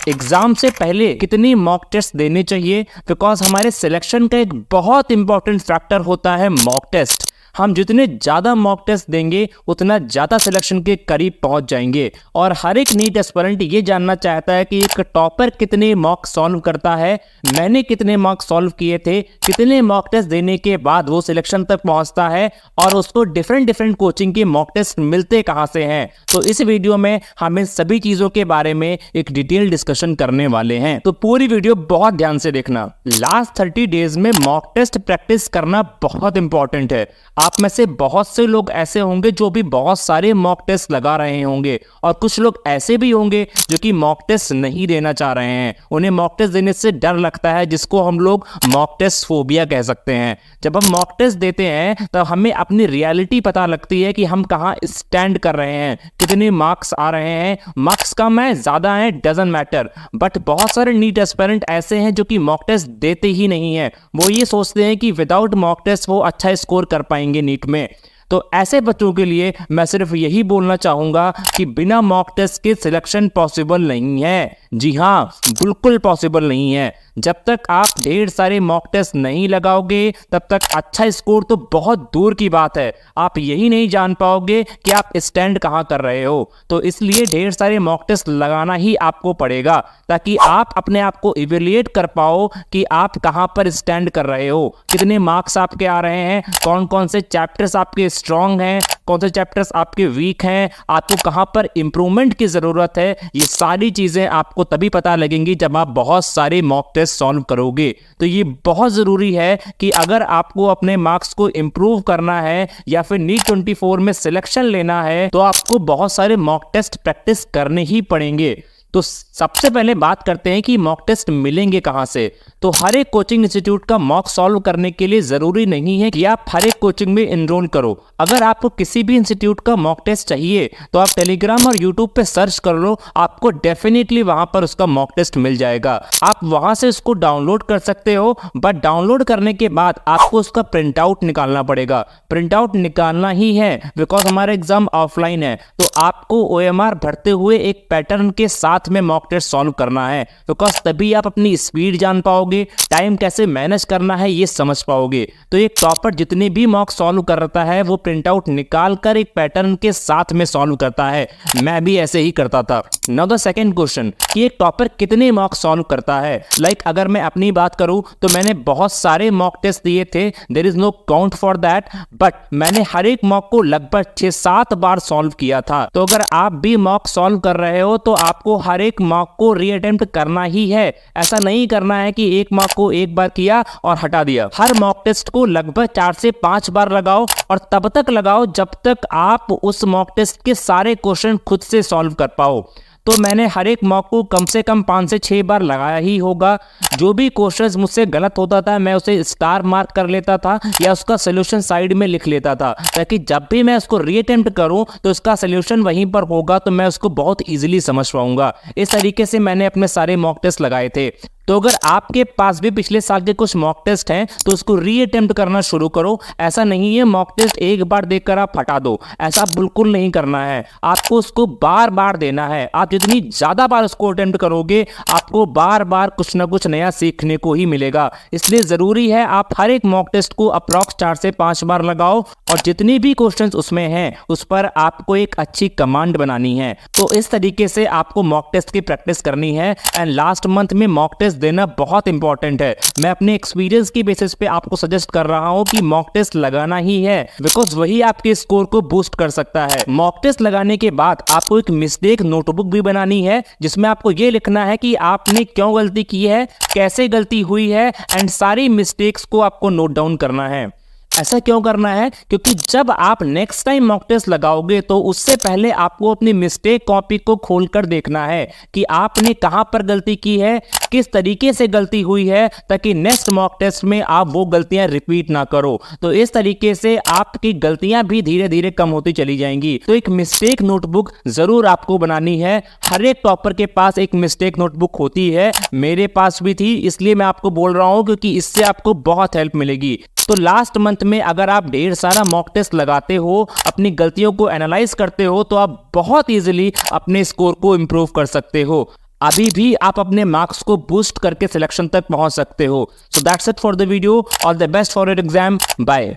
Exam से पहले कितनी मॉक टेस्ट देने चाहिए, बिकॉज हमारे सिलेक्शन का एक बहुत इंपॉर्टेंट फैक्टर होता है मॉक टेस्ट। हम जितने ज़्यादा मॉक टेस्ट देंगे उतना ज़्यादा सिलेक्शन के करीब पहुंच जाएंगे। और हर एक नीट एस्पिरेंट ये जानना चाहता है कि एक टॉपर कितने मॉक सॉल्व करता है, मैंने कितने मॉक सॉल्व किए थे, कितने मॉक टेस्ट देने के बाद वो सिलेक्शन तक पहुंचता है और उसको डिफरेंट कोचिंग के मॉक टेस्ट मिलते कहाँ से हैं। तो इस वीडियो में हम इन सभी चीज़ों के बारे में एक डिटेल डिस्कशन करने वाले हैं, तो पूरी वीडियो बहुत ध्यान से देखना। लास्ट 30 डेज में मॉक टेस्ट प्रैक्टिस करना बहुत इंपॉर्टेंट है। आप में से बहुत से लोग ऐसे होंगे जो भी बहुत सारे मॉक टेस्ट लगा रहे होंगे, और कुछ लोग ऐसे भी होंगे जो कि मॉक टेस्ट नहीं देना चाह रहे हैं। उन्हें मॉक टेस्ट देने से डर लगता है, जिसको हम लोग मॉक टेस्ट फोबिया कह सकते हैं। जब हम मॉक टेस्ट देते हैं तब हमें अपनी रियलिटी पता लगती है कि हम कहाँ स्टैंड कर रहे हैं, कितने मार्क्स आ रहे हैं। मार्क्स कम है ज़्यादा है डजंट मैटर, बट बहुत सारे नीट एस्पिरेंट ऐसे हैं जो कि मॉक टेस्ट देते ही नहीं है। वो ये सोचते हैं कि विदाउट मॉक टेस्ट वो अच्छा स्कोर कर पाएंगे नीट में। तो ऐसे बच्चों के लिए मैं सिर्फ यही बोलना चाहूंगा कि बिना मॉक टेस्ट के सिलेक्शन पॉसिबल नहीं है। जी हाँ, बिल्कुल पॉसिबल नहीं है। जब तक आप ढेर सारे मॉक टेस्ट नहीं लगाओगे तब तक अच्छा स्कोर तो बहुत दूर की बात है, आप यही नहीं जान पाओगे कि आप स्टैंड कहाँ कर रहे हो। तो इसलिए ढेर सारे मॉक टेस्ट लगाना ही आपको पड़ेगा, ताकि आप अपने आप को इवेल्युएट कर पाओ कि आप कहाँ पर स्टैंड कर रहे हो, कितने मार्क्स आपके आ रहे हैं, कौन कौन से चैप्टर्स आपके स्ट्रॉन्ग हैं, कौन से चैप्टर्स आपके वीक हैं, आपको कहाँ पर इंप्रूवमेंट की ज़रूरत है। ये सारी चीज़ें आपको तभी पता लगेंगी जब आप बहुत सारे मॉक टेस्ट सॉल्व करोगे। तो ये बहुत ज़रूरी है कि अगर आपको अपने मार्क्स को इंप्रूव करना है या फिर नीट 24 में सिलेक्शन लेना है तो आपको बहुत सारे मॉक टेस्ट प्रैक्टिस करने ही पड़ेंगे। तो सबसे पहले बात करते हैं कि मॉक टेस्ट मिलेंगे कहाँ से। तो हर एक कोचिंग इंस्टीट्यूट का मॉक सॉल्व करने के लिए ज़रूरी नहीं है कि आप हर एक कोचिंग में इनरोल करो। अगर आपको किसी भी इंस्टीट्यूट का मॉक टेस्ट चाहिए तो आप टेलीग्राम और यूट्यूब पे सर्च कर लो, आपको डेफिनेटली वहाँ पर उसका मॉक टेस्ट मिल जाएगा। आप वहाँ से उसको डाउनलोड कर सकते हो, बट डाउनलोड करने के बाद आपको उसका प्रिंट आउट निकालना पड़ेगा। प्रिंट आउट निकालना ही है बिकॉज हमारा एग्जाम ऑफलाइन है। तो आपको OMR भरते हुए एक पैटर्न के साथ में मॉक टेस्ट सॉल्व करना है, बिकॉज तभी आप अपनी स्पीड जान पाओगे, टाइम कैसे मैनेज करना है ये समझ पाओगे। तो एक टॉपर जितने भी मॉक सॉल्व करता है वो प्रिंट आउट निकाल कर एक पैटर्न के साथ में सॉल्व करता है। मैं भी ऐसे ही करता था। नाउ द सेकंड क्वेश्चन कि एक टॉपर कितने मॉक सॉल्व करता है। लाइक अगर मैं अपनी बात करूं तो मैंने बहुत सारे मॉक टेस्ट दिए थे, there is no count for that, but मैंने हर एक मॉक को लगभग 6-7 बार सॉल्व किया था। तो अगर आप भी मॉक सॉल्व कर रहे हो तो आपको हर एक मॉक को रीअटेम्प्ट करना ही है। ऐसा नहीं करना है कि एक मॉक को एक बार किया और हटा दिया। हर मॉक टेस्ट को लगभग 4 से 5 बार लगाओ, और तब तक लगाओ जब तक आप उस मॉक टेस्ट के सारे क्वेश्चन खुद से सॉल्व कर पाओ। तो मैंने हर एक मॉक को कम से कम 5 से 6 बार लगाया ही होगा। जो भी क्वेश्चंस मुझसे गलत होता था मैं उसे स्टार मार्क कर लेता था या उसका सोल्यूशन साइड में लिख लेता था, ताकि जब भी मैं उसको रीअटेम्प्ट करूं तो उसका सोल्यूशन वहीं पर होगा, तो मैं उसको बहुत इजीली समझ पाऊंगा। इस तरीके से मैंने अपने सारे मॉक टेस्ट लगाए थे। तो अगर आपके पास भी पिछले साल के कुछ मॉक टेस्ट हैं तो उसको रीअटेम्प्ट करना शुरू करो। ऐसा नहीं है मॉक टेस्ट एक बार देखकर आप हटा दो, ऐसा बिल्कुल नहीं करना है। आपको उसको बार बार देना है। आप जितनी ज़्यादा बार उसको अटेम्प्ट करोगे आपको बार बार कुछ ना कुछ नया सीखने को ही मिलेगा। इसलिए ज़रूरी है आप हर एक मॉक टेस्ट को अप्रॉक्स 4 से 5 बार लगाओ, और जितनी भी क्वेश्चंस उसमें हैं उस पर आपको एक अच्छी कमांड बनानी है। तो इस तरीके से आपको मॉक टेस्ट की प्रैक्टिस करनी है। एंड लास्ट मंथ में मॉक टेस्ट देना बहुत इंपॉर्टेंट है। मैं अपने एक्सपीरियंस की बेसिस पे आपको सजेस्ट कर रहा हूं कि मॉक टेस्ट लगाना ही है, बिकॉज वही आपके स्कोर को बूस्ट कर सकता है। मॉक टेस्ट लगाने के बाद आपको एक मिस्टेक नोटबुक भी बनानी है, जिसमें आपको ये लिखना है कि आपने क्यों गलती की है, कैसे गलती हुई है, एंड सारी मिस्टेक्स को आपको नोट डाउन करना है। ऐसा क्यों करना है? क्योंकि जब आप नेक्स्ट टाइम मॉक टेस्ट लगाओगे तो उससे पहले आपको अपनी मिस्टेक कॉपी को खोलकर देखना है कि आपने कहां पर गलती की है, किस तरीके से गलती हुई है, ताकि नेक्स्ट मॉक टेस्ट में आप वो गलतियां रिपीट ना करो। तो इस तरीके से आपकी गलतियां भी धीरे धीरे कम होती चली जाएंगी। तो एक मिस्टेक नोटबुक जरूर आपको बनानी है। हर एक टॉपर के पास एक मिस्टेक नोटबुक होती है, मेरे पास भी थी, इसलिए मैं आपको बोल रहा हूं क्योंकि इससे आपको बहुत हेल्प मिलेगी। तो लास्ट मंथ में अगर आप ढेर सारा मॉक टेस्ट लगाते हो, अपनी गलतियों को एनालाइज करते हो, तो आप बहुत इजीली अपने स्कोर को इंप्रूव कर सकते हो। अभी भी आप अपने मार्क्स को बूस्ट करके सिलेक्शन तक पहुंच सकते हो। So that's it for the video. All the best for your exam. Bye.